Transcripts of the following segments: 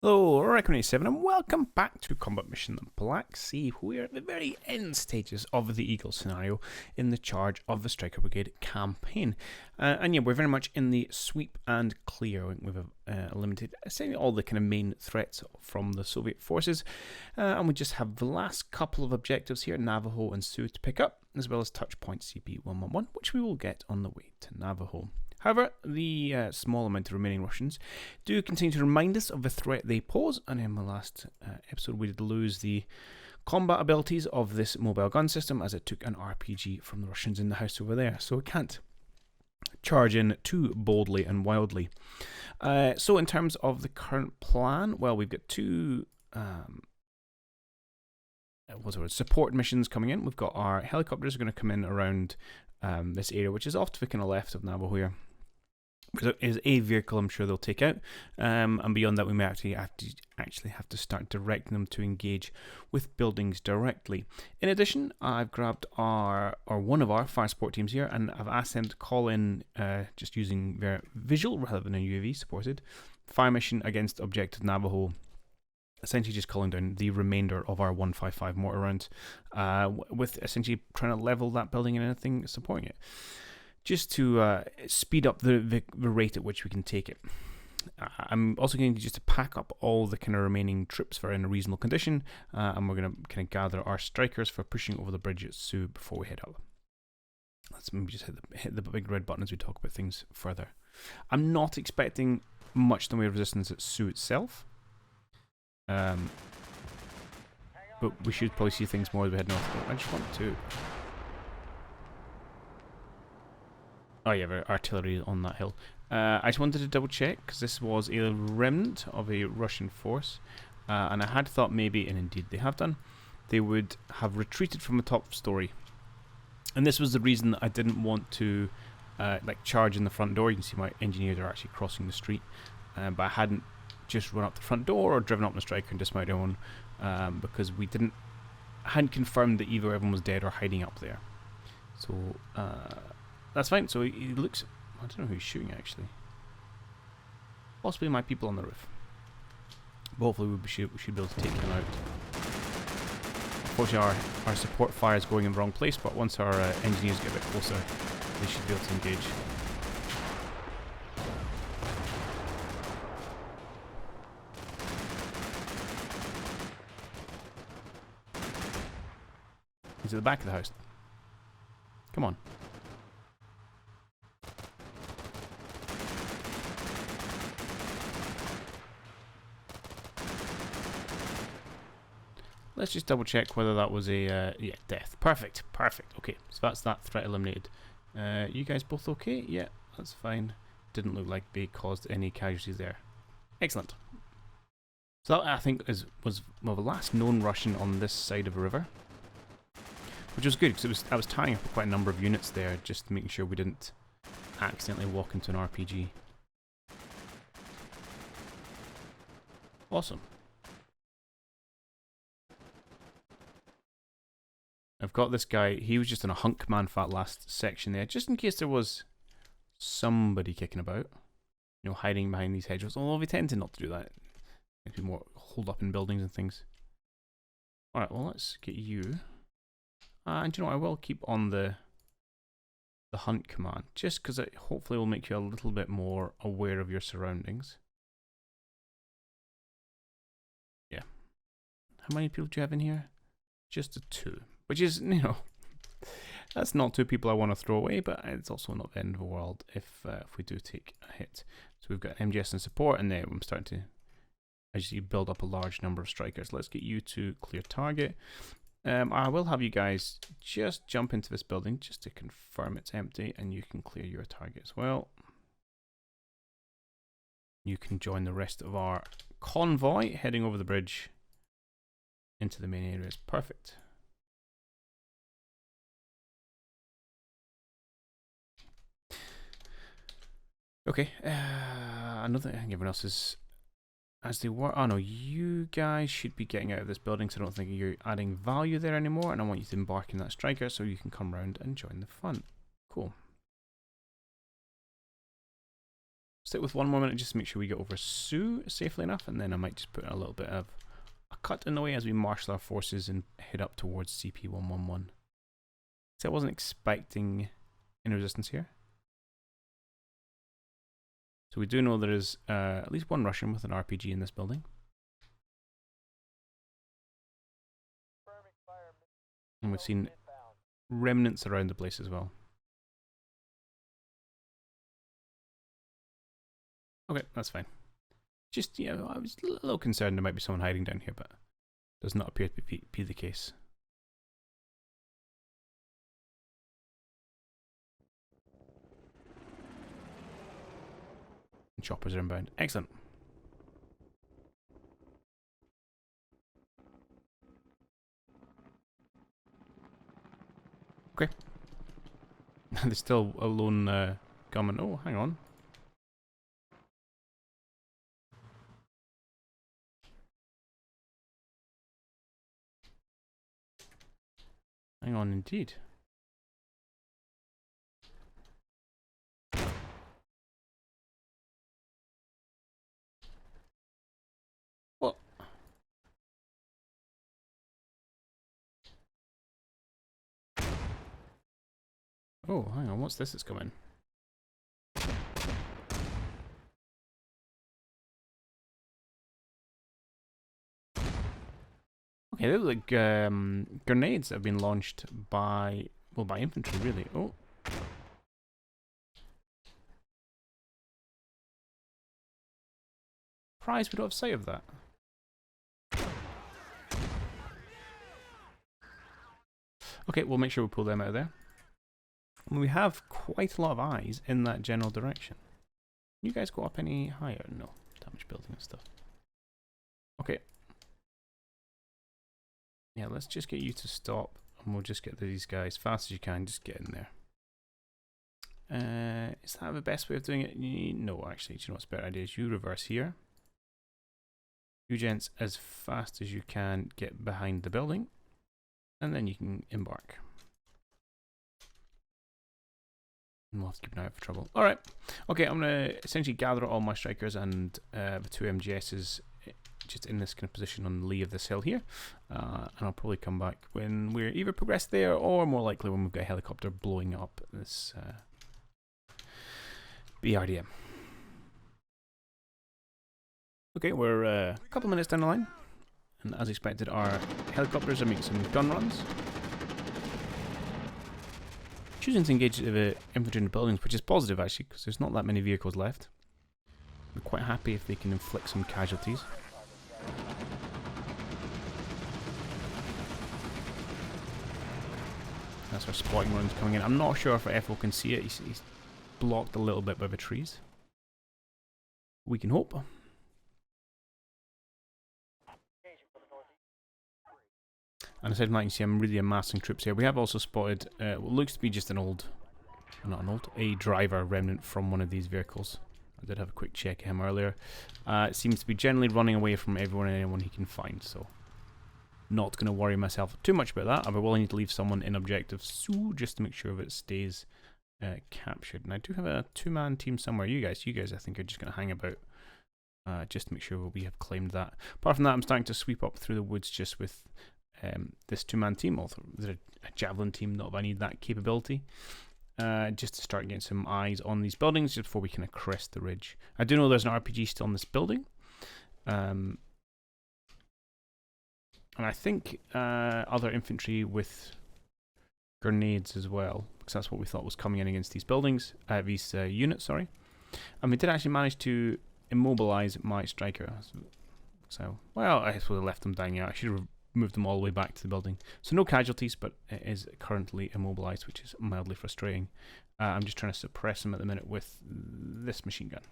Hello, Recon87 and welcome back to Combat Mission the Black Sea. We're at the very end stages of the Eagle scenario in the charge of the Stryker Brigade campaign. And yeah, we're very much in the sweep and clear. We've eliminated essentially all the kind of main threats from the Soviet forces. And we just have the last couple of objectives here, Navajo and Sioux, to pick up, as well as Touchpoint CP-111, which we will get on the way to Navajo. However, the small amount of remaining Russians do continue to remind us of the threat they pose, and in the last episode we did lose the combat abilities of this mobile gun system as it took an RPG from the Russians in the house over there, so it can't charge in too boldly and wildly. So in terms of the current plan, well, we've got two support missions coming in. We've got our helicopters are going to come in around this area, which is off to the kind of left of Navajo here. There is a vehicle I'm sure they'll take out, and beyond that we may actually have to start directing them to engage with buildings directly. In addition, I've grabbed one of our fire support teams here, and I've asked them to call in, just using their visual rather than a UAV supported, fire mission against objective Navajo. Essentially just calling down the remainder of our 155 mortar rounds, with essentially trying to level that building and anything supporting it, just to speed up the rate at which we can take it. I'm also going to just pack up all the kind of remaining troops that are in a reasonable condition, and we're going to kind of gather our strikers for pushing over the bridge at Sioux before we head up. Let's maybe just hit the big red button as we talk about things further. I'm not expecting much in the way of resistance at Sioux itself. But we should probably see things more as we head north. I just want to... Oh yeah, the artillery on that hill. I just wanted to double check, because this was a remnant of a Russian force, and I had thought maybe, and indeed they have done, they would have retreated from the top story. And this was the reason that I didn't want to charge in the front door. You can see my engineers are actually crossing the street, but I hadn't just run up the front door or driven up the Stryker and dismounted everyone, because we hadn't confirmed that either everyone was dead or hiding up there. So that's fine. So he looks, I don't know who he's shooting actually. Possibly my people on the roof. But hopefully we should be able to take him out. Unfortunately our support fire is going in the wrong place, but once our engineers get a bit closer they should be able to engage. He's at the back of the house. Come on. Let's just double check whether that was a yeah, death. Perfect. Okay, so that's that threat eliminated. You guys both okay? Yeah, that's fine. Didn't look like they caused any casualties there. Excellent. So that I think was the last known Russian on this side of the river, which was good because I was tying up quite a number of units there, just making sure we didn't accidentally walk into an RPG. Awesome. I've got this guy. He was just in a hunk man fat last section there, just in case there was somebody kicking about, you know, hiding behind these hedgerows. Although they tend to not to do that. Maybe more hold up in buildings and things. All right, well let's get you. And you know what, I will keep on the hunt command, just because it hopefully will make you a little bit more aware of your surroundings. Yeah. How many people do you have in here? Just a 2. Which is, you know, that's not 2 people I want to throw away, but it's also not the end of the world if we do take a hit. So we've got MGS and support, and then I'm starting to, as you build up a large number of strikers. Let's get you to clear target. I will have you guys just jump into this building just to confirm it's empty, and you can clear your target as well. You can join the rest of our convoy heading over the bridge into the main areas. Perfect. Okay, another thing, everyone else is as they were. Oh no, you guys should be getting out of this building, so I don't think you're adding value there anymore, and I want you to embark in that Stryker so you can come round and join the fun. Cool. stick with one more minute just to make sure we get over Sioux safely enough, and then I might just put a little bit of a cut in the way as we marshal our forces and head up towards CP111. So I wasn't expecting any resistance here. So we do know there is at least one Russian with an RPG in this building. And we've seen remnants around the place as well. Okay, that's fine. Just, yeah, I was a little concerned there might be someone hiding down here, but does not appear to be the case. And choppers are inbound. Excellent. Okay. There's still a lone gunman. Oh, hang on. Hang on, indeed. What? Oh, hang on, what's this that's coming? Okay, they look like grenades that have been launched by, well, by infantry, really. Oh. Surprised we don't have sight of that. Okay, we'll make sure we pull them out of there. And we have quite a lot of eyes in that general direction. You guys go up any higher? No. Damage building and stuff. Okay. Yeah, let's just get you to stop, and we'll just get these guys fast as you can. Just get in there. Is that the best way of doing it? No, actually, do you know what's a better idea? Is you reverse here. You gents, as fast as you can, get behind the building, and then you can embark. And we'll have to keep an eye out for trouble. Alright. Okay, I'm going to essentially gather all my strikers and the two MGSs just in this kind of position on the lee of this hill here. And I'll probably come back when we're either progressed there or more likely when we've got a helicopter blowing up this BRDM. Okay, we're a couple minutes down the line. And as expected, our helicopters are making some gun runs. Choosing to engage the infantry in the buildings, which is positive actually, because there's not that many vehicles left. We're quite happy if they can inflict some casualties. That's our spotting runs coming in. I'm not sure if our FO can see it. He's blocked a little bit by the trees. We can hope. And aside from that, you can see I'm really amassing troops here. We have also spotted what looks to be just a driver remnant from one of these vehicles. I did have a quick check of him earlier. It seems to be generally running away from everyone and anyone he can find, so not going to worry myself too much about that. I'll be willing to leave someone in objective Sioux just to make sure that it stays captured. And I do have a two-man team somewhere. You guys I think are just going to hang about just to make sure we have claimed that. Apart from that, I'm starting to sweep up through the woods just with this two-man team, although there's a javelin team, not if I need that capability. Just to start getting some eyes on these buildings just before we kind of crest the ridge. I do know there's an RPG still in this building. And I think other infantry with grenades as well, because that's what we thought was coming in against these buildings, these units, sorry. And we did actually manage to immobilize my Stryker. So, well, I suppose I left them down here. I should have moved them all the way back to the building. So no casualties, but it is currently immobilized, which is mildly frustrating. I'm just trying to suppress them at the minute with this machine gun.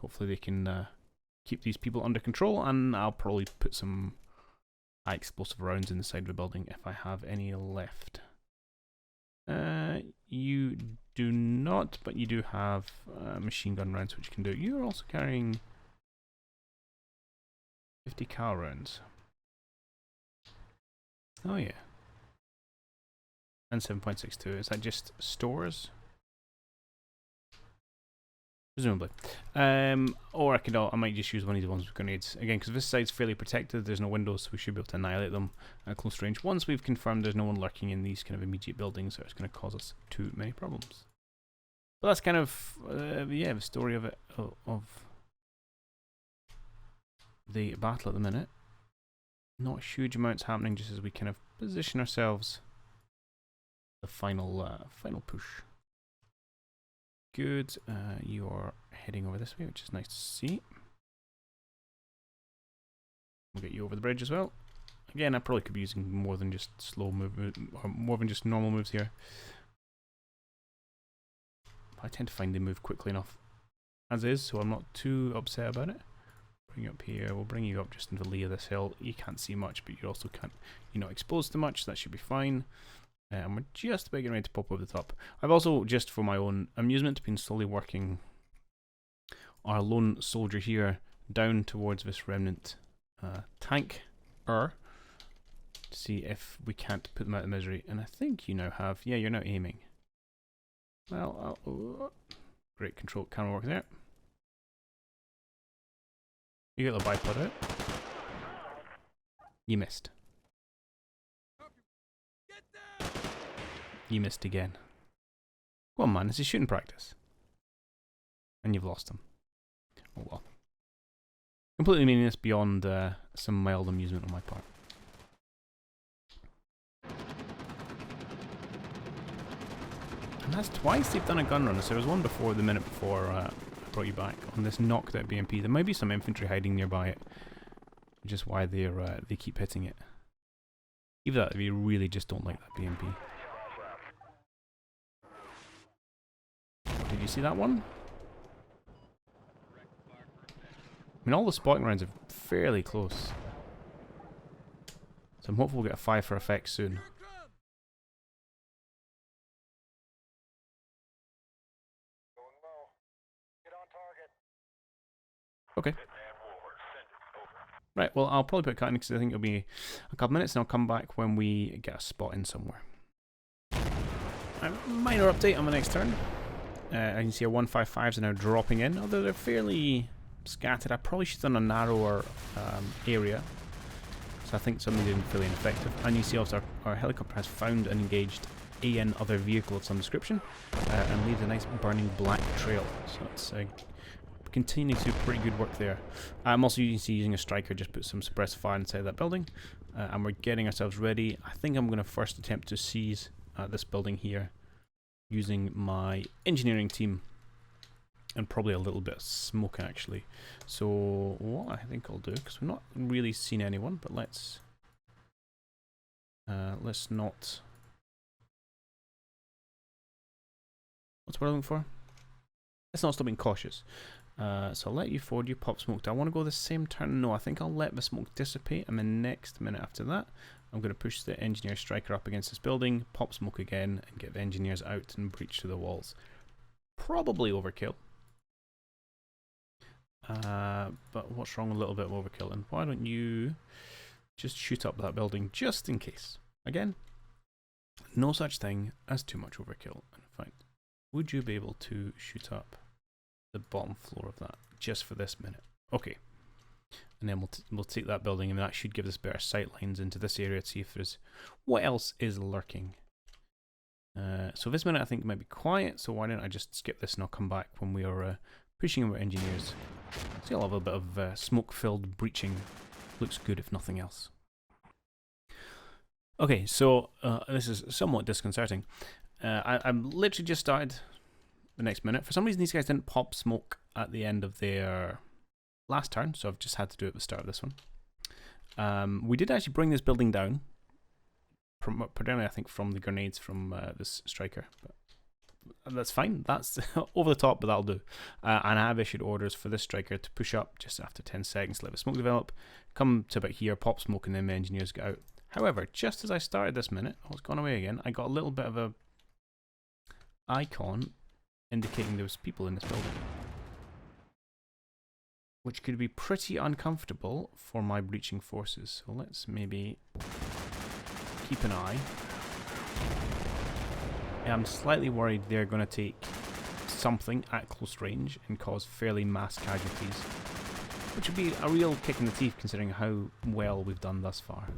Hopefully they can keep these people under control, and I'll probably put some high explosive rounds in the side of the building if I have any left. You do not, but you do have machine gun rounds which you can do. You're also carrying 50 cal rounds. Oh yeah. And 7.62. Is that just stores? Presumably. Or I might just use one of these ones with grenades. Again, because this side's fairly protected, there's no windows, so we should be able to annihilate them at close range. Once we've confirmed there's no one lurking in these kind of immediate buildings, that's going to cause us too many problems. But that's kind of, yeah, the story of it, of the battle at the minute. Not huge amounts happening, just as we kind of position ourselves the final push. Good. You're heading over this way, which is nice to see. We'll get you over the bridge as well. Again, I probably could be using more than just slow movement, or more than just normal moves here. I tend to find they move quickly enough as is, so I'm not too upset about it. Bring you up here. We'll bring you up just into the lee of this hill. You can't see much, but you also can't. You're not exposed to much. So that should be fine. And we're just about getting ready to pop over the top. I've also, just for my own amusement, been slowly working our lone soldier here down towards this remnant tank to see if we can't put them out of misery. And I think you now have, yeah, you're now aiming. Well, great control camera work there. You get the bipod out. You missed. You missed again. Go on, man, this is shooting practice. And you've lost him. Oh well. Completely meaningless beyond some mild amusement on my part. And that's twice they've done a gun run. So there was one before, the minute before I brought you back, on this knocked out BMP. There might be some infantry hiding nearby it, which is why they keep hitting it. Either that, if you really just don't like that BMP. Did you see that one? I mean, all the spotting rounds are fairly close. So I'm hopeful we'll get a 5 for effect soon. Okay. Right, well, I'll probably put a cut in because I think it'll be a couple minutes and I'll come back when we get a spot in somewhere. Minor update on the next turn. I can see our 155s are now dropping in, although they're fairly scattered. I probably should have done a narrower area, so I think some of them are fairly ineffective. And you see also our helicopter has found and engaged an other vehicle of some description and leaves a nice burning black trail. So it's continuing to do pretty good work there. I'm also using a Stryker, just put some suppressive fire inside that building, and we're getting ourselves ready. I think I'm going to first attempt to seize this building here using my engineering team and probably a little bit of smoke actually. So what I think I'll do, because we've not really seen anyone, but let's not. What's what I'm looking for? Let's not stop being cautious. So I'll let you forward. You pop smoke. Do I want to go the same turn? No, I think I'll let the smoke dissipate, and the next minute after that, I'm going to push the engineer Stryker up against this building, pop smoke again, and get the engineers out and breach to the walls. Probably overkill. But what's wrong with a little bit of overkill? And why don't you just shoot up that building just in case? Again, no such thing as too much overkill. In fact, would you be able to shoot up the bottom floor of that just for this minute? Okay. And then we'll take that building, and that should give us better sight lines into this area to see if there's what else is lurking. So this minute I think might be quiet, so why don't I just skip this and I'll come back when we are pushing our engineers. See, I'll have a bit of smoke-filled breaching. Looks good if nothing else. Okay, so this is somewhat disconcerting. I'm literally just started the next minute. For some reason these guys didn't pop smoke at the end of their last turn, so I've just had to do it at the start of this one. We did actually bring this building down, predominantly I think from the grenades from this Stryker, but that's fine. That's over the top, but that'll do. And I have issued orders for this Stryker to push up just after 10 seconds, let the smoke develop, come to about here, pop smoke, and then the engineers get out. However, just as I started this minute, it's gone away again, I got a little bit of a icon indicating there was people in this building, which could be pretty uncomfortable for my breaching forces. So let's maybe keep an eye. I'm slightly worried they're going to take something at close range and cause fairly mass casualties, which would be a real kick in the teeth considering how well we've done thus far.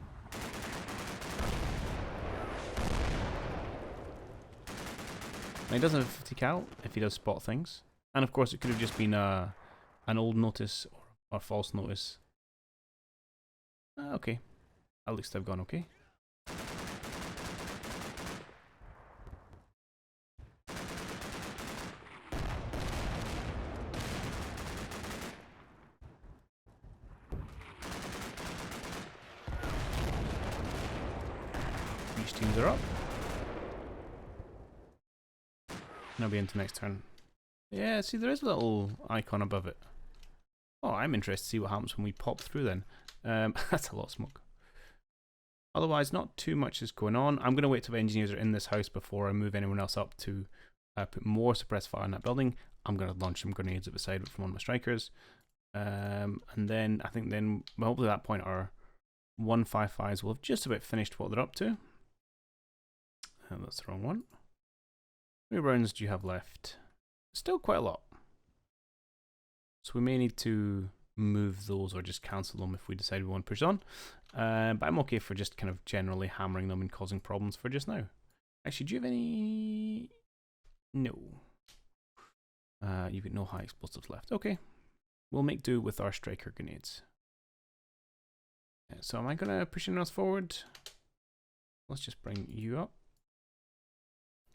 Now, he doesn't have 50 cal if he does spot things, and of course it could have just been an old notice or false notice. Okay, at least I've gone okay. Each teams are up. Now be into next turn. Yeah, see there is a little icon above it. Oh, I'm interested to see what happens when we pop through then. That's a lot of smoke. Otherwise, not too much is going on. I'm going to wait till the engineers are in this house before I move anyone else up to put more suppressed fire in that building. I'm going to launch some grenades at the side from one of my strikers. And then, I think then, well, hopefully at that point our 155s will have just about finished what they're up to. That's the wrong one. How many rounds do you have left? Still quite a lot. So we may need to move those or just cancel them if we decide we want to push on. But I'm okay for just kind of generally hammering them and causing problems for just now. Actually, do you have any... No. You've got no high explosives left. Okay. We'll make do with our Stryker grenades. So am I going to push anyone else forward? Let's just bring you up.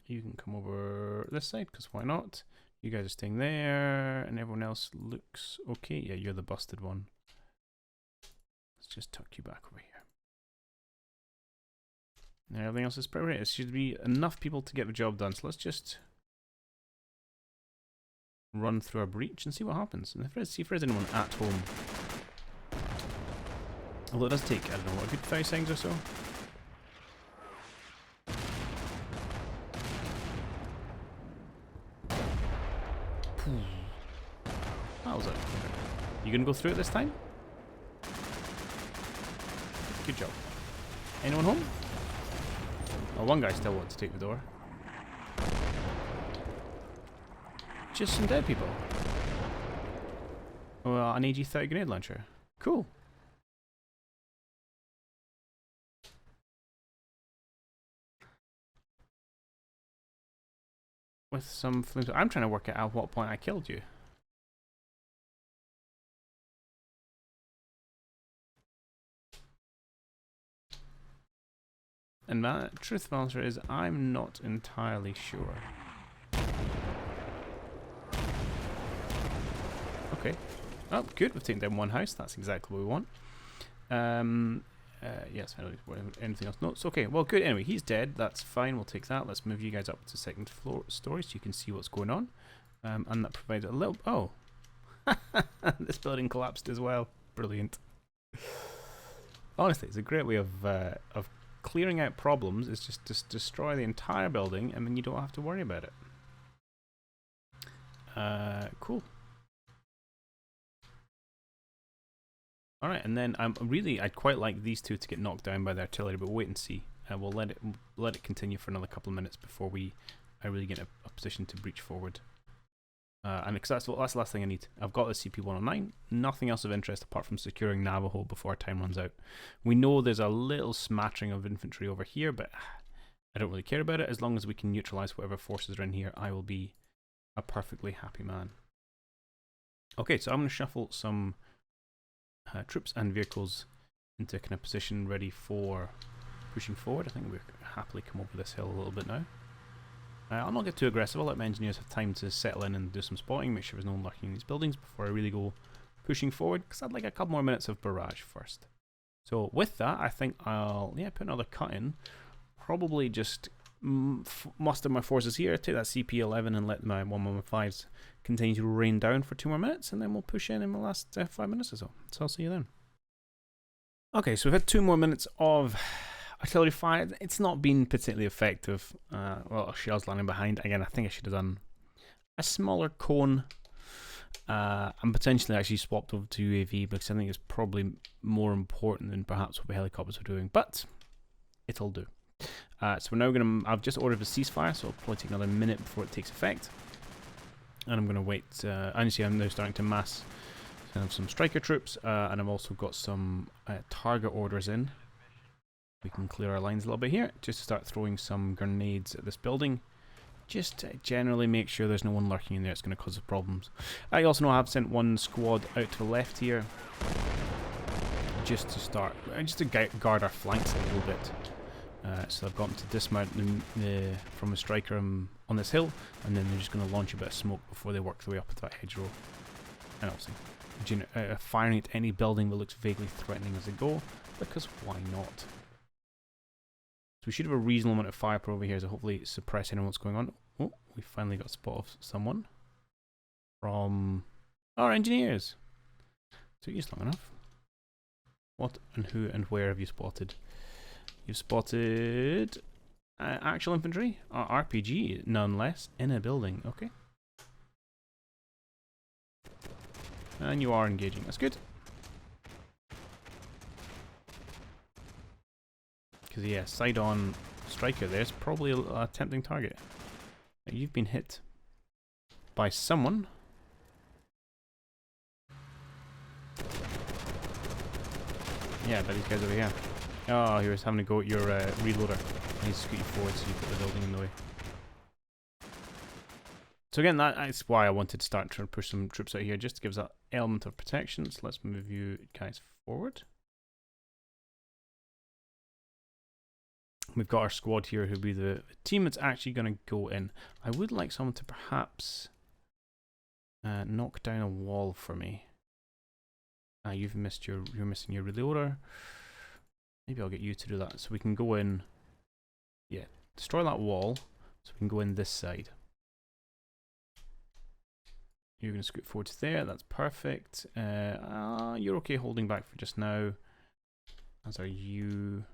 You can come over this side, because why not? You guys are staying there, and everyone else looks okay. Yeah, you're the busted one. Let's just tuck you back over here. Now everything else is pretty right. It should be enough people to get the job done, so let's just run through our breach and see what happens. And see if there's anyone at home. Although it does take, I don't know, what, a good 5 seconds or so? That was it. You gonna go through it this time? Good job. Anyone home? Oh, one guy still wants to take the door. Just some dead people. Oh, an AG-30 grenade launcher. Cool. With some flames. I'm trying to work out at what point I killed you. And the truth of the answer is, I'm not entirely sure. Okay. Oh, good. We've taken down one house. That's exactly what we want. Yes, I don't know anything else. No, it's okay. Well, good. Anyway, he's dead. That's fine. We'll take that. Let's move you guys up to second floor story so you can see what's going on. And that provides a little... Oh. This building collapsed as well. Brilliant. Honestly, it's a great way of clearing out problems. Is just destroy the entire building and then you don't have to worry about it. Cool. Alright, and then I'd quite like these two to get knocked down by the artillery, but we'll wait and see. We'll let it continue for another couple of minutes before I really get in a position to breach forward. And because that's the last thing I need. I've got the CP-109, nothing else of interest apart from securing Navajo before our time runs out. We know there's a little smattering of infantry over here, but I don't really care about it. As long as we can neutralize whatever forces are in here, I will be a perfectly happy man. Okay, so I'm going to shuffle some troops and vehicles into kind of position ready for pushing forward. I think we'll happily come over this hill a little bit now. I'll not get too aggressive. I'll let my engineers have time to settle in and do some spotting, make sure there's no one lurking in these buildings before I really go pushing forward, because I'd like a couple more minutes of barrage first. So with that, I think I'll put another cut in. Probably just muster my forces here, take that CP-11 and let my 115s continue to rain down for 2 more minutes, and then we'll push in the last 5 minutes or so. So I'll see you then. Okay, so we've had 2 more minutes of artillery fire. It's not been particularly effective. Well, shells landing behind. Again, I think I should have done a smaller cone and potentially actually swapped over to UAV, because I think it's probably more important than perhaps what the helicopters are doing, but it'll do. So we're now going to... I've just ordered a ceasefire, so it'll probably take another minute before it takes effect. And I'm going to wait. And you see I'm now starting to mass some Stryker troops, and I've also got some target orders in. We can clear our lines a little bit here, just to start throwing some grenades at this building. Just to generally make sure there's no one lurking in there. It's going to cause us problems. I also know I have sent one squad out to the left here, just to guard our flanks a little bit. So I've got them to dismount from a Stryker on this hill, and then they're just going to launch a bit of smoke before they work their way up into that hedgerow. And also, firing at any building that looks vaguely threatening as they go, because why not? So we should have a reasonable amount of firepower over here to hopefully suppress anyone what's going on. Oh, we finally got a spot of someone from our engineers. Took you long enough. What and who and where have you spotted? You've spotted actual infantry, RPG, nonetheless, in a building. Okay. And you are engaging. That's good. Because, yeah, side on Stryker there's probably a tempting target. Now, you've been hit by someone. Yeah, by these guys over here. Oh, he was having to go at your reloader. I need to scoot you forward so you put the building in the way. So again, that's why I wanted to start trying to push some troops out here, just to give us that element of protection. So let's move you guys forward. We've got our squad here who'll be the team that's actually going to go in. I would like someone to perhaps knock down a wall for me. You're missing your reloader. Maybe I'll get you to do that so we can go in. Yeah, destroy that wall so we can go in this side. You're going to scoot forward to there. That's perfect. You're okay holding back for just now. As are you.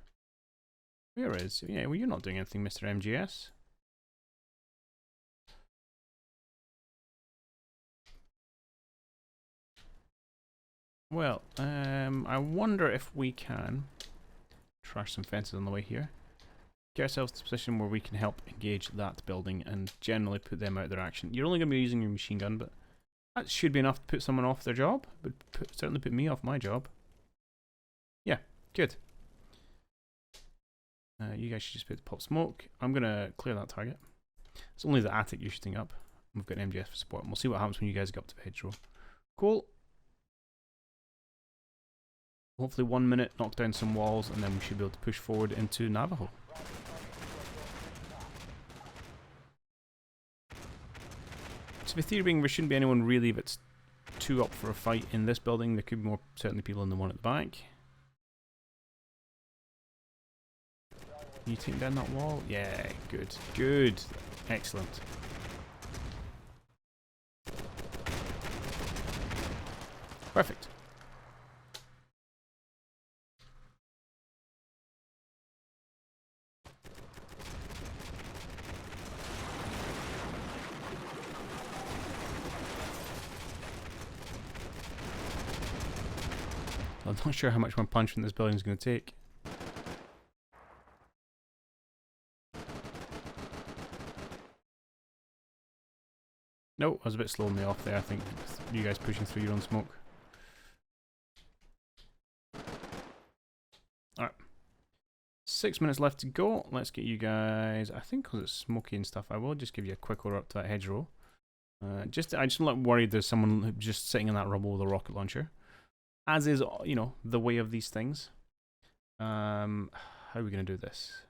Where is? Yeah, well, you're not doing anything, Mr. MGS. Well, I wonder if we can trash some fences on the way here. Get ourselves to a position where we can help engage that building and generally put them out of their action. You're only going to be using your machine gun, but that should be enough to put someone off their job. But certainly put me off my job. Yeah, good. You guys should just be able to pop smoke. I'm going to clear that target. It's only the attic you're shooting up. We've got an MGS for support. And we'll see what happens when you guys get up to the hedgerow. Cool. Hopefully 1 minute, knock down some walls, and then we should be able to push forward into Navajo. So the theory being there shouldn't be anyone really that's too up for a fight in this building. There could be more, certainly people in the one at the back. Can you take down that wall? Yeah, good. Good. Excellent. Perfect. I'm not sure how much more punishment this building is going to take. Nope, I was a bit slow on the off there, I think. You guys pushing through your own smoke. Alright. 6 minutes left to go. Let's get you guys... I think because it's smoky and stuff, I will just give you a quick order up to that hedgerow. I just am worried there's someone just sitting in that rubble with a rocket launcher. As is, you know, the way of these things. How are we going to do this?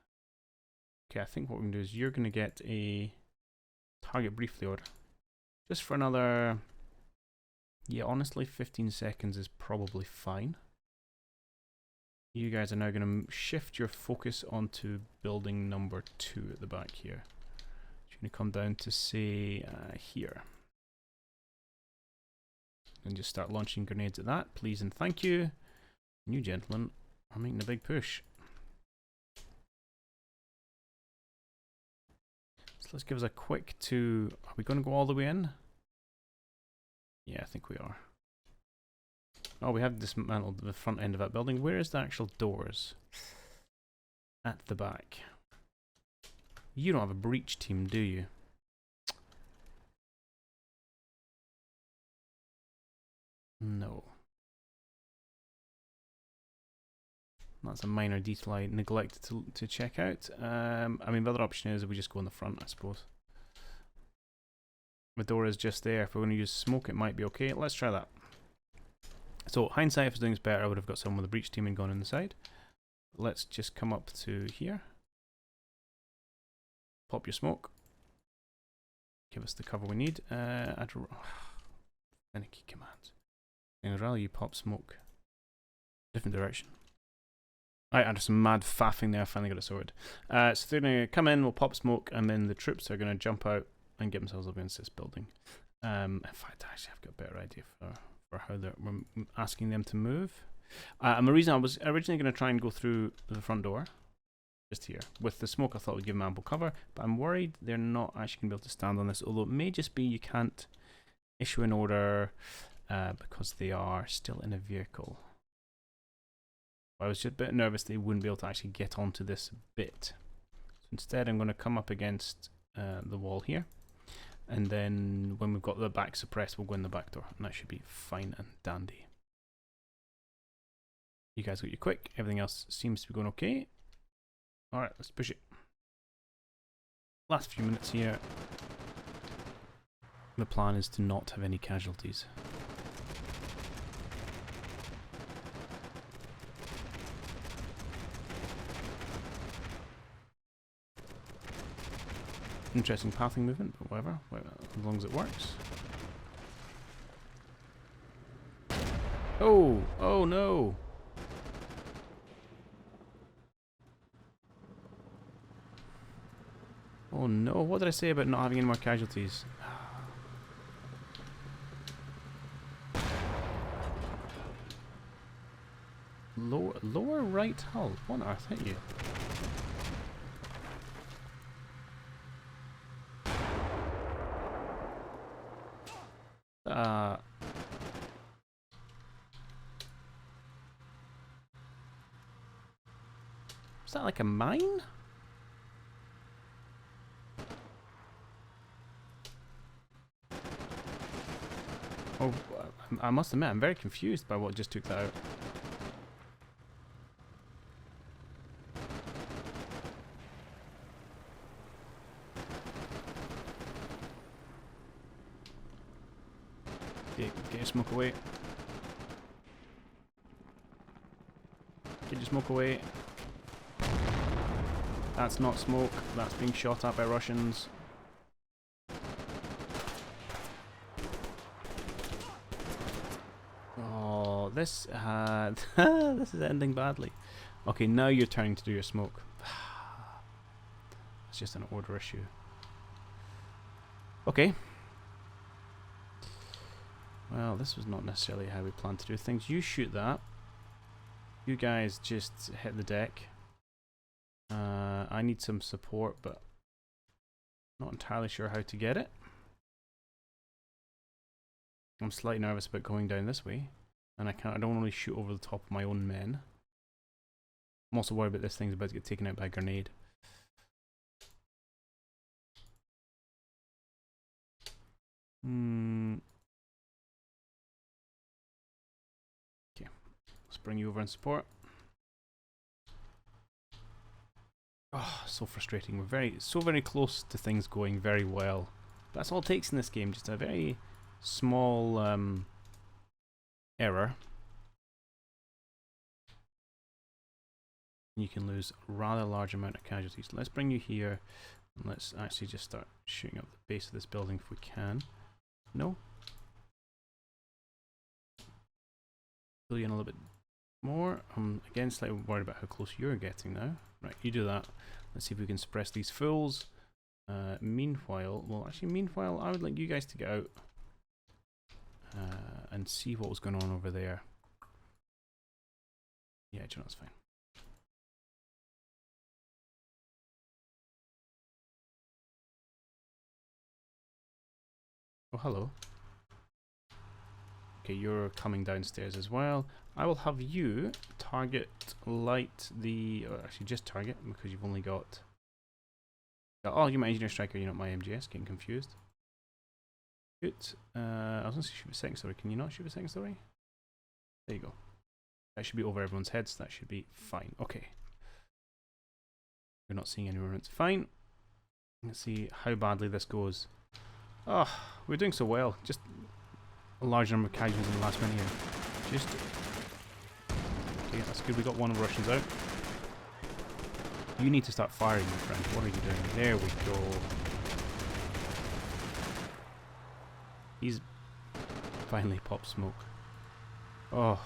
Okay, I think what we're going to do is you're going to get a target briefly order. Just for another... Yeah, honestly, 15 seconds is probably fine. You guys are now going to shift your focus onto building number 2 at the back here. You're going to come down to, say, here. And just start launching grenades at that, please and thank you. You gentlemen are making a big push. So let's give us a quick to... Are we going to go all the way in? Yeah, I think we are. Oh, we have dismantled the front end of that building. Where is the actual doors? At the back. You don't have a breach team, do you? No. That's a minor detail I neglected to check out. I mean, the other option is we just go in the front, I suppose. The door is just there. If we're going to use smoke, it might be okay. Let's try that. So, hindsight, if I was doing this better, I would have got someone with a breach team and gone in the side. Let's just come up to here. Pop your smoke. Give us the cover we need. Finicky commands. I'd rather you pop smoke. Different direction. Right, under some mad faffing there, I finally got it sorted. So they're going to come in, we'll pop smoke, and then the troops are going to jump out and get themselves up against this building. In fact, actually, I've got a better idea for how we're asking them to move. And the reason I was originally going to try and go through the front door, just here. With the smoke, I thought would give them ample cover, but I'm worried they're not actually going to be able to stand on this, although it may just be you can't issue an order because they are still in a vehicle. I was just a bit nervous they wouldn't be able to actually get onto this bit. So instead, I'm going to come up against the wall here, and then when we've got the back suppressed, we'll go in the back door, and that should be fine and dandy. You guys got your quick, everything else seems to be going okay. Alright, let's push it. Last few minutes here. The plan is to not have any casualties. Interesting pathing movement, but whatever, as long as it works. Oh! Oh no! Oh no, what did I say about not having any more casualties? Lower right hull? What on earth hit you? Is that like a mine? Oh, I must admit, I'm very confused by what just took that out. Get your smoke away. Get your smoke away. That's not smoke, that's being shot at by Russians. Oh, this this is ending badly. Okay, now you're turning to do your smoke. It's just an order issue. Okay. Well, this was not necessarily how we planned to do things. You shoot that. You guys just hit the deck. I need some support, but not entirely sure how to get it. I'm slightly nervous about going down this way, and I don't want to shoot over the top of my own men. I'm also worried about this thing's about to get taken out by a grenade. Okay, let's bring you over and support. Oh, so frustrating. We're so very close to things going very well. But that's all it takes in this game, just a very small error. You can lose a rather large amount of casualties. Let's bring you here, and let's actually just start shooting up the base of this building if we can. No? Pull you in a little bit more. I'm again slightly worried about how close you're getting now. Right, you do that. Let's see if we can suppress these fools. Meanwhile, I would like you guys to get out and see what was going on over there. Yeah, do you know, that's fine. Oh, hello. Okay, you're coming downstairs as well. I will have you target light the... Or actually, just target, because you've only got... Oh, you're my engineer striker, you're not my MGS, getting confused. Good. I was going to shoot a second story. Can you not shoot a second story? There you go. That should be over everyone's heads. That should be fine. Okay. We're not seeing any movements. Fine. Let's see how badly this goes. Oh, we're doing so well. Just a large number of casualties in the last minute here. Just... Okay, that's good. We got one of the Russians out. You need to start firing, my friend. What are you doing? There we go. He's finally popped smoke. Oh.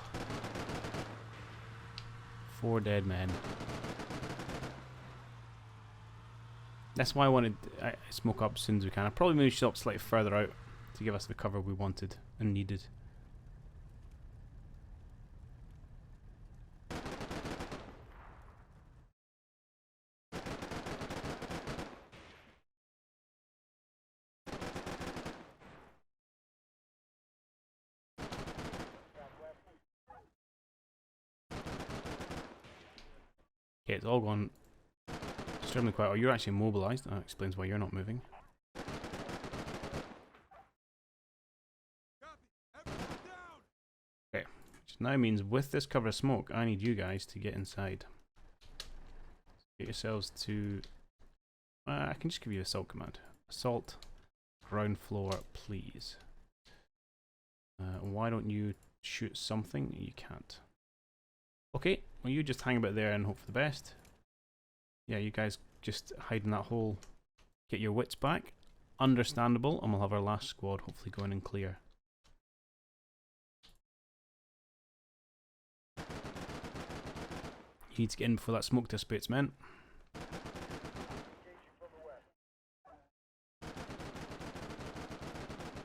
4 dead men. That's why I wanted to smoke up as soon as we can. I probably moved up slightly further out to give us the cover we wanted and needed. Okay, it's all gone extremely quiet. Oh, you're actually mobilised. That explains why you're not moving. Okay, which now means with this cover of smoke, I need you guys to get inside. Get yourselves to... I can just give you an assault command. Assault, ground floor, please. Why don't you shoot something? You can't. Okay, well you just hang about there and hope for the best. Yeah, you guys just hide in that hole. Get your wits back. Understandable, and we'll have our last squad hopefully going in clear. You need to get in before that smoke dissipates, men.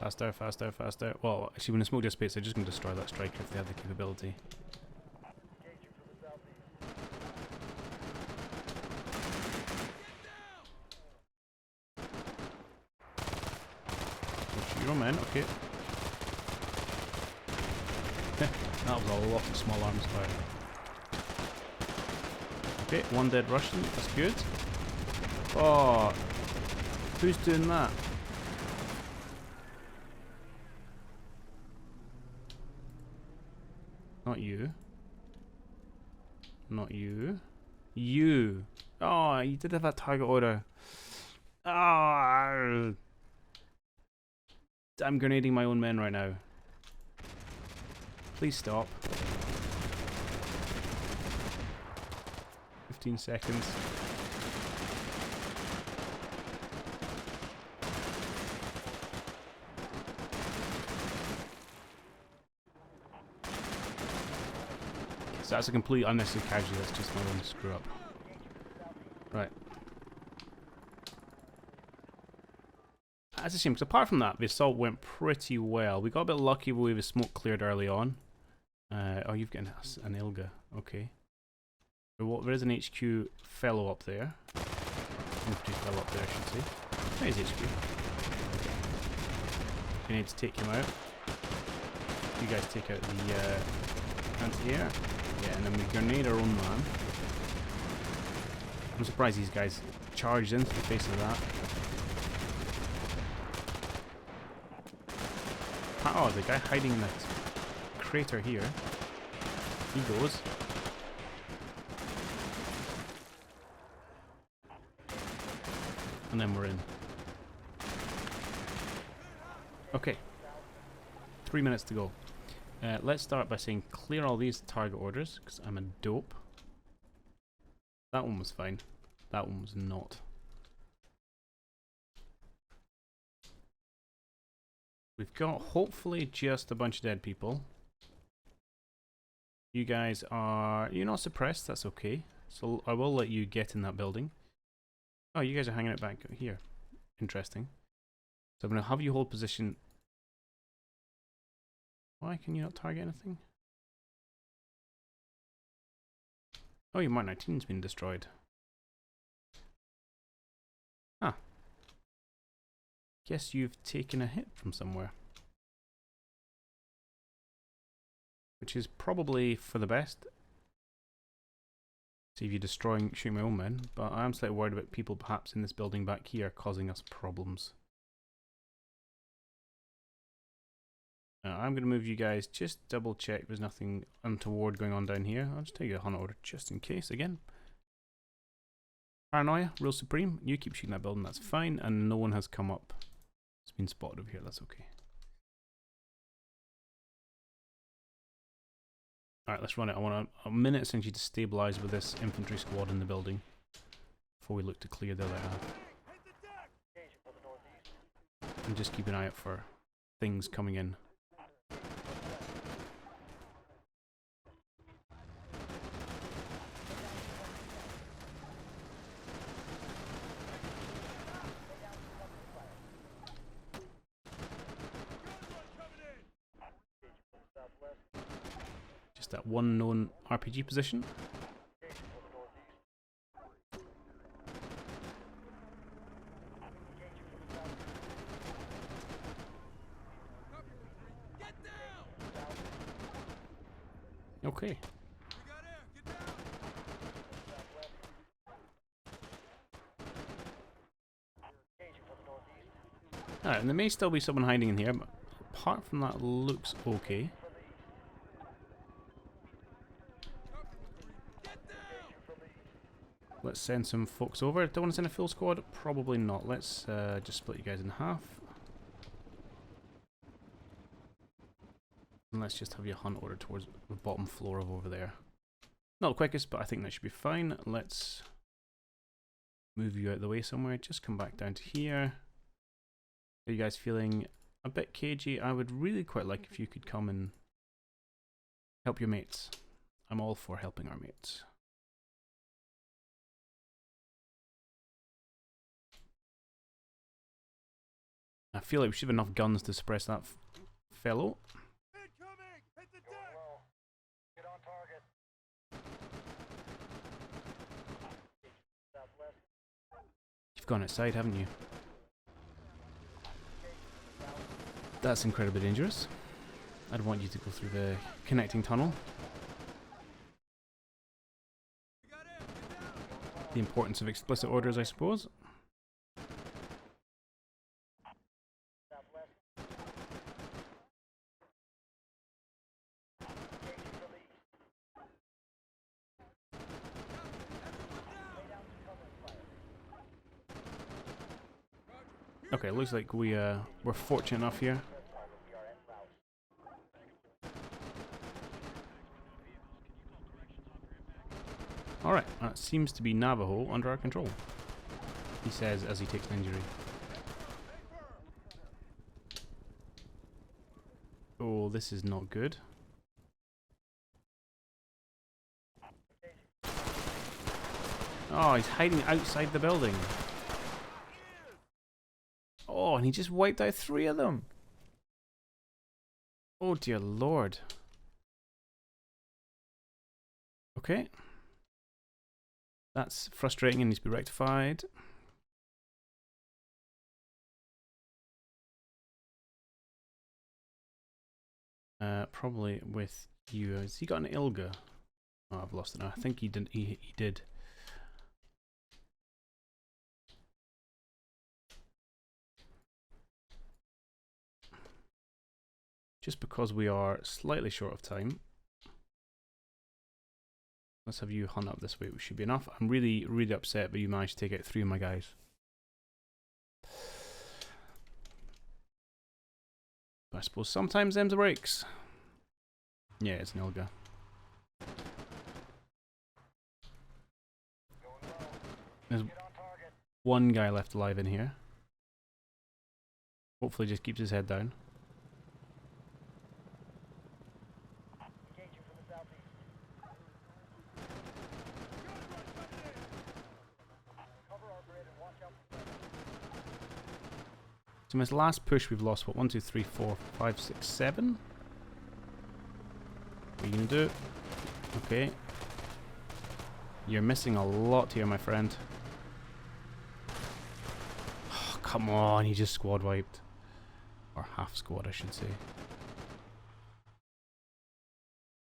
Faster, faster, faster. Well, actually when the smoke dissipates, they're just going to destroy that Stryker if they have the capability. Your men, okay. That was a lot of small arms fire. Okay, 1 dead Russian, that's good. Oh, who's doing that? Not you. Not you. You! Oh, you did have that target order. Oh, I'm grenading my own men right now. Please stop. 15 seconds. So that's a complete unnecessary casualty, that's just my own screw up. Right. That's a shame, because apart from that, the assault went pretty well. We got a bit lucky with the smoke cleared early on. Oh, you've got an ILGA. Okay. There is an HQ fellow up there. Infantry fellow up there, I should say. There's HQ. We need to take him out. You guys take out the anti-air. Yeah, and then we grenade our own man. I'm surprised these guys charged into the face of that. Oh, the guy hiding in that crater here. He goes. And then we're in. Okay. 3 minutes to go. Let's start by saying clear all these target orders, because I'm a dope. That one was fine. That one was not. We've got hopefully just a bunch of dead people. You guys are... You're not suppressed, that's okay. So I will let you get in that building. Oh, you guys are hanging out back here. Interesting. So I'm going to have you hold position. Why can you not target anything? Oh, your Mark 19's been destroyed. Ah. Guess you've taken a hit from somewhere. Which is probably for the best. See if you're shooting my own men, but I am slightly worried about people perhaps in this building back here causing us problems. I'm going to move you guys, just double check there's nothing untoward going on down here. I'll just take a hunt order just in case again. Paranoia, rule supreme. You keep shooting that building, that's fine. And no one has come up. It's been spotted over here, that's okay. Alright, let's run it. I want a minute essentially to stabilise with this infantry squad in the building before we look to clear the other half. And just keep an eye out for things coming in. Just that one known RPG position. Okay. Alright, and there may still be someone hiding in here, but apart from that, looks okay. Let's send some folks over. Do I want to send a full squad? Probably not. Let's just split you guys in half. And let's just have you hunt order towards the bottom floor of over there. Not the quickest, but I think that should be fine. Let's move you out of the way somewhere. Just come back down to here. Are you guys feeling a bit cagey? I would really quite like if you could come and help your mates. I'm all for helping our mates. I feel like we should have enough guns to suppress that fellow. Incoming! Hit the deck! Get on target. You've gone outside, haven't you? That's incredibly dangerous. I'd want you to go through the connecting tunnel. The importance of explicit orders, I suppose. Okay, looks like we're fortunate enough here. Alright, that seems to be Navajo under our control, he says as he takes an injury. Oh, this is not good. Oh, he's hiding outside the building. Oh, and he just wiped out 3 of them. Oh dear lord. Okay. That's frustrating and needs to be rectified. Probably with you. Has he got an Ilga? Oh, I've lost it now. I think he did. He did. Just because we are slightly short of time, let's have you hunt up this way, which should be enough. I'm really, really upset that you managed to take out 3 of my guys. But I suppose sometimes them's the breaks. Yeah, it's an Ilga. There's one guy left alive in here. Hopefully just keeps his head down. So in this last push we've lost, what, 1, 2, 3, 4, 5, 6, 7? What are you going to do? Okay. You're missing a lot here, my friend. Oh, come on, you just squad wiped. Or half squad, I should say.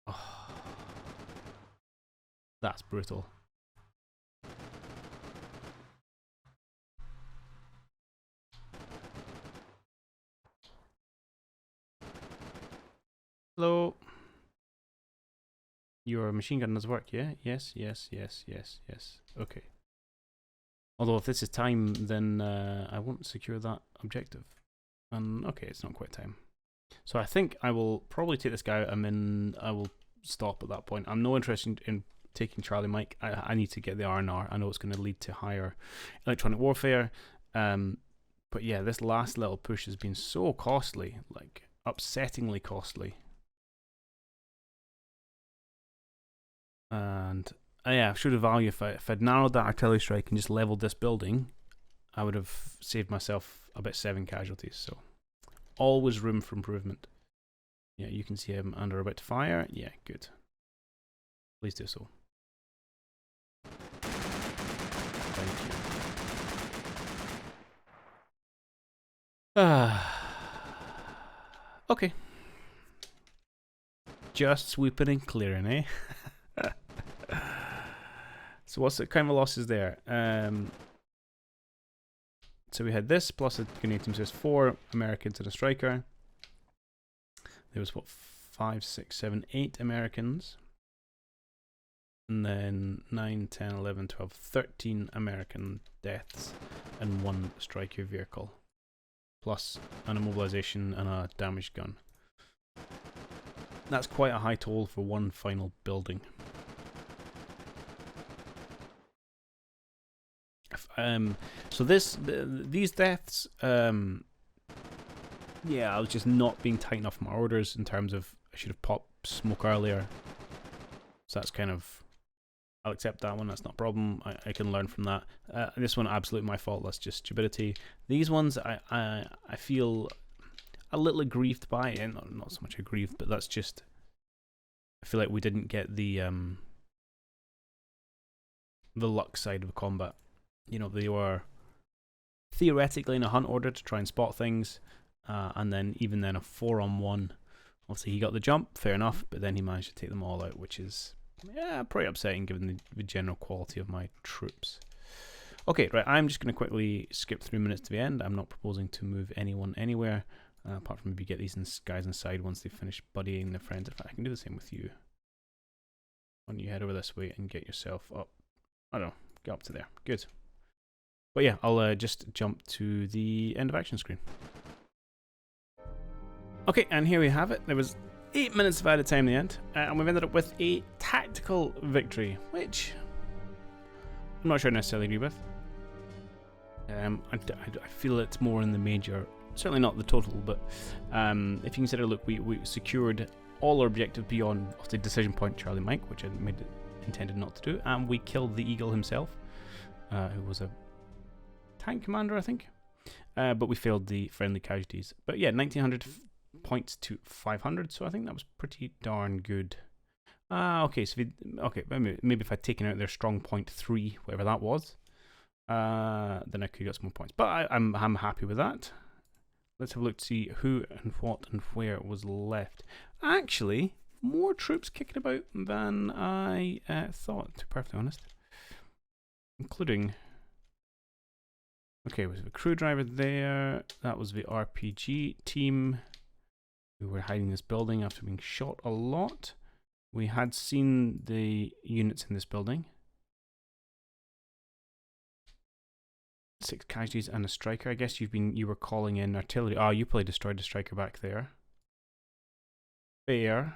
Oh, that's brutal. Hello. Your machine gun does work, yeah? Yes, yes, yes, yes, yes. Okay. Although if this is time, then I won't secure that objective. And okay, it's not quite time. So I think I will probably take this guy out, and then I will stop at that point. I'm no interested in taking Charlie Mike. I need to get the R&R. I know it's going to lead to higher electronic warfare. But yeah, this last little push has been so costly, like upsettingly costly. And yeah, should have value if I'd narrowed that artillery strike and just leveled this building, I would have saved myself about 7 casualties. So always room for improvement. Yeah, you can see him under about to fire. Yeah, good. Please do so. Thank you. Okay. Just sweeping and clearing, eh? So what's the kind of losses there? So we had this plus a grenade team, so there's 4 Americans and a Stryker. There was what, 5, 6, 7, 8 Americans. And then 9, 10, 11, 12, 13 American deaths and 1 Stryker vehicle. Plus an immobilization and a damaged gun. That's quite a high toll for one final building. So these deaths, yeah, I was just not being tight enough in my orders in terms of I should have popped smoke earlier. So that's kind of, I'll accept that one. That's not a problem. I can learn from that. This one, absolutely my fault. That's just stupidity. These ones, I feel a little aggrieved by, and not so much aggrieved, but that's just, I feel like we didn't get the luck side of the combat. You know, they were theoretically in a hunt order to try and spot things, and then even then a 4-on-1. Obviously he got the jump, fair enough, but then he managed to take them all out, which is, yeah, pretty upsetting given the general quality of my troops. Okay, right, I'm just going to quickly skip 3 minutes to the end. I'm not proposing to move anyone anywhere, apart from maybe get these guys inside once they finish buddying their friends. In fact, I can do the same with you. Why don't you head over this way and get yourself up, I don't know, get up to there. Good. But yeah, I'll just jump to the end of action screen. Okay, and here we have it. There was 8 minutes of added time in the end, and we've ended up with a tactical victory, which I'm not sure I necessarily agree with. I feel it's more in the major, certainly not the total, but if you consider, look, we secured all our objectives beyond the decision point Charlie Mike, which I intended not to do, and we killed the Eagle himself, who was a tank commander, I think, but we failed the friendly casualties. But yeah, 1900 points to 500, so I think that was pretty darn good. Okay, so maybe if I'd taken out their strong point 3, whatever that was, then I could get some more points. But I'm happy with that. Let's have a look to see who and what and where was left. Actually, more troops kicking about than I thought, to be perfectly honest, including. Okay, was the crew driver there? That was the RPG team who were hiding in this building after being shot a lot. We had seen the units in this building. 6 casualties and a Stryker. I guess you were calling in artillery. Oh, you probably destroyed the Stryker back there. Fair.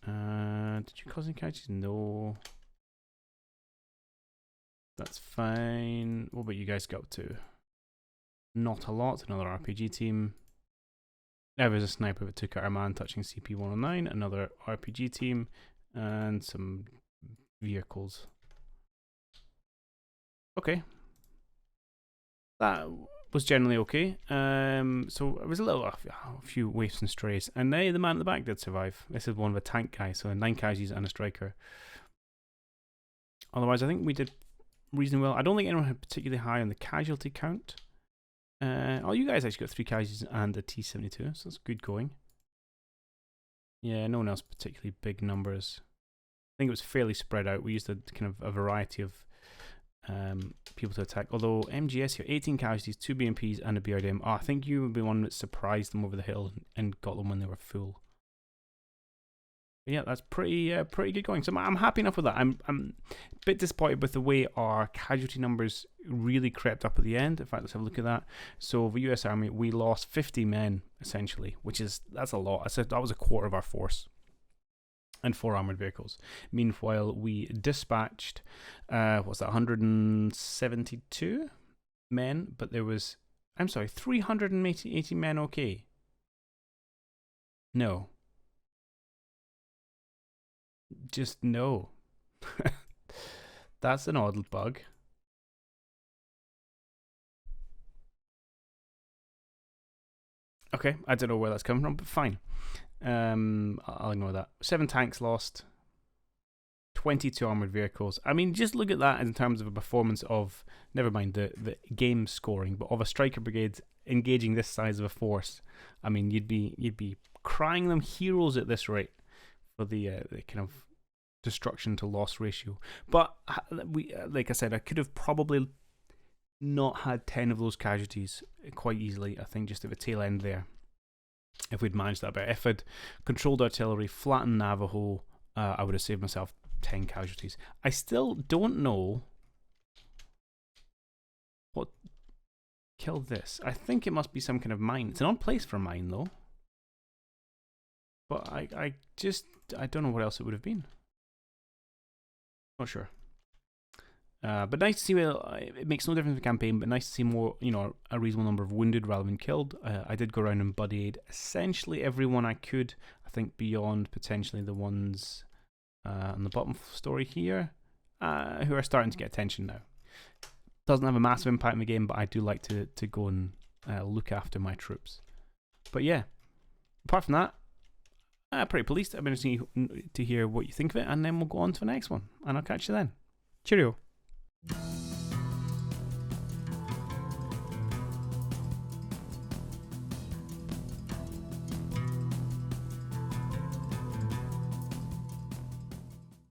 Did you cause any casualties? No. That's fine. What about you guys get up to? Not a lot. Another RPG team. There was a sniper that took out our man touching CP-109. Another RPG team. And some vehicles. Okay. That was generally okay. So it was a few waifs and strays. And the man at the back did survive. This is one of the tank guys. So 9 casualties and a Stryker. Otherwise, I think we did reasonably well. I don't think anyone had particularly high on the casualty count. Oh, you guys actually got 3 casualties and a T-72, so that's good going. Yeah, no one else particularly big numbers. I think it was fairly spread out. We used a kind of a variety of people to attack. Although MGS here, 18 casualties, 2 BMPs and a BRDM. Oh, I think you would be one that surprised them over the hill and got them when they were full. Yeah, that's pretty good going. So I'm happy enough with that. I'm a bit disappointed with the way our casualty numbers really crept up at the end. In fact, let's have a look at that. So the U.S. Army, we lost 50 men essentially, that's a lot. I said that was a quarter of our force, and 4 armored vehicles. Meanwhile, we dispatched what's that, 172 men, but there was 380 men. Okay, no. Just no. That's an odd bug. Okay, I don't know where that's coming from, but fine. I'll ignore that. 7 tanks lost. 22 armored vehicles. I mean, just look at that in terms of a performance of, never mind the game scoring, but of a Stryker Brigade engaging this size of a force. I mean, you'd be crying them heroes at this rate for the kind of destruction to loss ratio. But we, like I said, I could have probably not had 10 of those casualties quite easily. I think just at the tail end there, if we'd managed that better. If I'd controlled artillery, flattened Navajo, I would have saved myself 10 casualties. I still don't know what killed this. I think it must be some kind of mine. It's an odd place for a mine though, but I don't know what else it would have been. Not sure. But nice to see. It makes no difference in the campaign, but nice to see more, a reasonable number of wounded rather than killed. I did go around and buddied essentially everyone I could. I think beyond potentially the ones on the bottom story here, who are starting to get attention now. Doesn't have a massive impact in the game, but I do like to go and look after my troops. But yeah, apart from that, pretty pleased. I'm interested to hear what you think of it, and then we'll go on to the next one, and I'll catch you then. Cheerio.